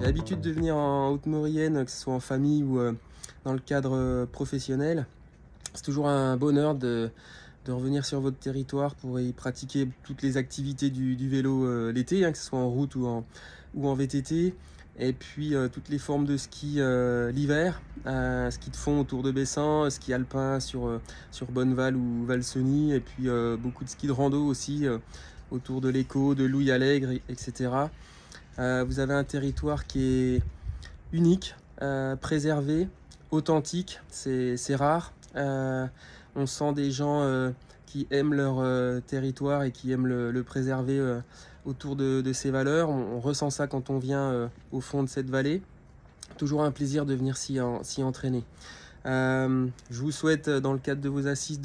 l'habitude de venir en Haute-Maurienne, que ce soit en famille ou dans le cadre professionnel, c'est toujours un bonheur de revenir sur votre territoire pour y pratiquer toutes les activités du vélo l'été, que ce soit en route ou en VTT. Et puis toutes les formes de ski l'hiver, ski de fond autour de Bessan, ski alpin sur Bonneval ou Valseny, et puis beaucoup de ski de rando aussi autour de l'Écho, de Louis-Allègre, etc. Vous avez un territoire qui est unique, préservé, authentique, c'est rare. On sent des gens qui aiment leur territoire et qui aiment le préserver autour de ces valeurs. On ressent ça quand on vient au fond de cette vallée. Toujours un plaisir de venir s'y entraîner. Je vous souhaite, dans le cadre de vos assises,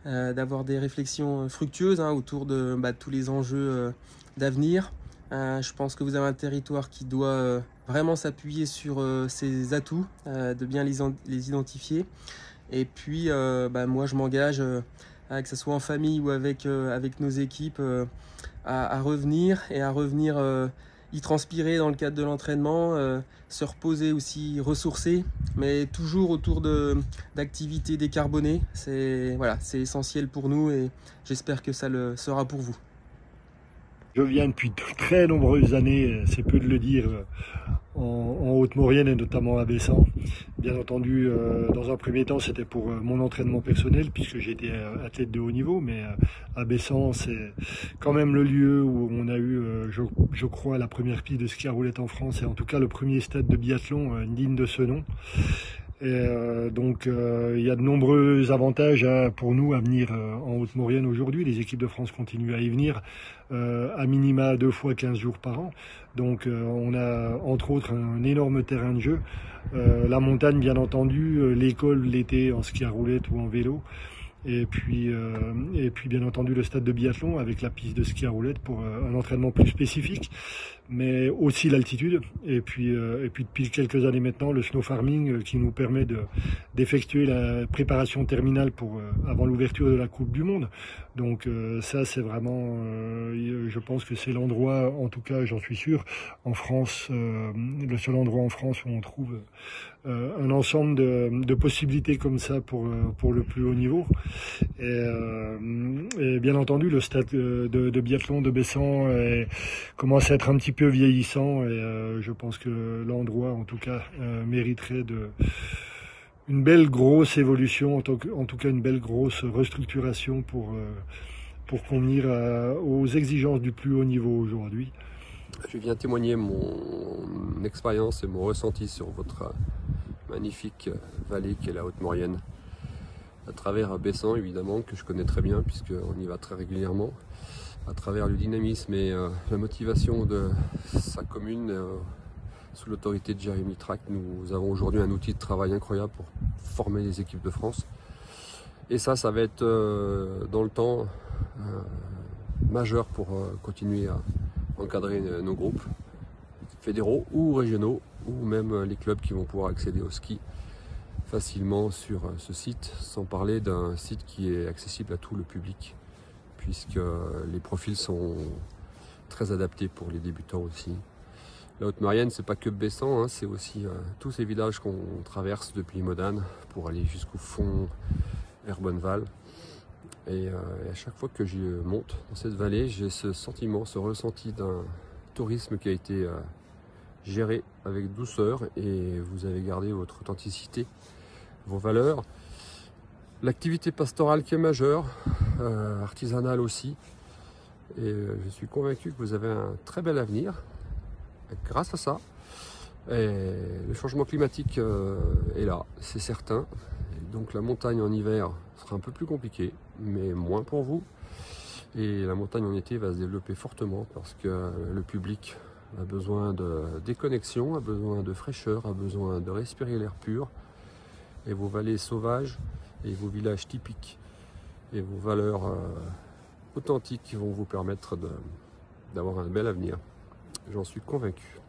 d'avoir des réflexions fructueuses autour de tous les enjeux d'avenir. Je pense que vous avez un territoire qui doit vraiment s'appuyer sur ses atouts, de bien les identifier. Et puis, moi, je m'engage, que ce soit en famille ou avec nos équipes, à revenir y transpirer dans le cadre de l'entraînement, se reposer aussi, ressourcer, mais toujours autour d'activités décarbonées. C'est essentiel pour nous et j'espère que ça le sera pour vous. Je viens depuis très nombreuses années, c'est peu de le dire, en Haute-Maurienne et notamment à Bessan. Bien entendu, dans un premier temps, c'était pour mon entraînement personnel puisque j'étais athlète de haut niveau, mais à Bessan, c'est quand même le lieu où on a eu, je crois, la première piste de ski à roulette en France et en tout cas le premier stade de biathlon digne de ce nom. Et donc il y a de nombreux avantages pour nous à venir en Haute-Maurienne aujourd'hui. Les équipes de France continuent à y venir à minima 2 fois 15 jours par an. Donc on a entre autres un énorme terrain de jeu. La montagne bien entendu, l'école l'été en ski à roulette ou en vélo. Et puis bien entendu le stade de biathlon avec la piste de ski à roulette pour un entraînement plus spécifique, mais aussi l'altitude. Et puis depuis quelques années maintenant, le snow farming qui nous permet d'effectuer la préparation terminale pour avant l'ouverture de la Coupe du Monde. Donc ça c'est vraiment, je pense que c'est l'endroit, en tout cas j'en suis sûr, en France, le seul endroit en France où on trouve un ensemble de possibilités comme ça pour le plus haut niveau. Et bien entendu, le stade de biathlon de Bessan commence à être un petit peu vieillissant et je pense que l'endroit, en tout cas, mériterait une belle grosse évolution, en tout cas une belle grosse restructuration pour convenir aux exigences du plus haut niveau aujourd'hui. Je viens témoigner mon expérience et mon ressenti sur votre magnifique vallée qui est la Haute-Maurienne, à travers Bessan évidemment, que je connais très bien puisqu'on y va très régulièrement, à travers le dynamisme et la motivation de sa commune sous l'autorité de Jérémy Trac. Nous avons aujourd'hui un outil de travail incroyable pour former les équipes de France, et ça va être dans le temps majeur pour continuer à encadrer nos groupes fédéraux ou régionaux, ou même les clubs qui vont pouvoir accéder au ski facilement sur ce site, sans parler d'un site qui est accessible à tout le public, puisque les profils sont très adaptés pour les débutants aussi. La Haute-Maurienne, c'est pas que Bessan, c'est aussi tous ces villages qu'on traverse depuis Modane pour aller jusqu'au fond vers Bonneval. Et à chaque fois que je monte dans cette vallée, j'ai ce sentiment, ce ressenti d'un tourisme qui a été géré avec douceur, et vous avez gardé votre authenticité, vos valeurs. L'activité pastorale qui est majeure, artisanale aussi. Et je suis convaincu que vous avez un très bel avenir grâce à ça. Et le changement climatique est là, c'est certain. Et donc la montagne en hiver sera un peu plus compliquée, mais moins pour vous. Et la montagne en été va se développer fortement parce que le public a besoin de déconnexion, a besoin de fraîcheur, a besoin de respirer l'air pur. Et vos vallées sauvages et vos villages typiques et vos valeurs authentiques qui vont vous permettre d'avoir un bel avenir. J'en suis convaincu.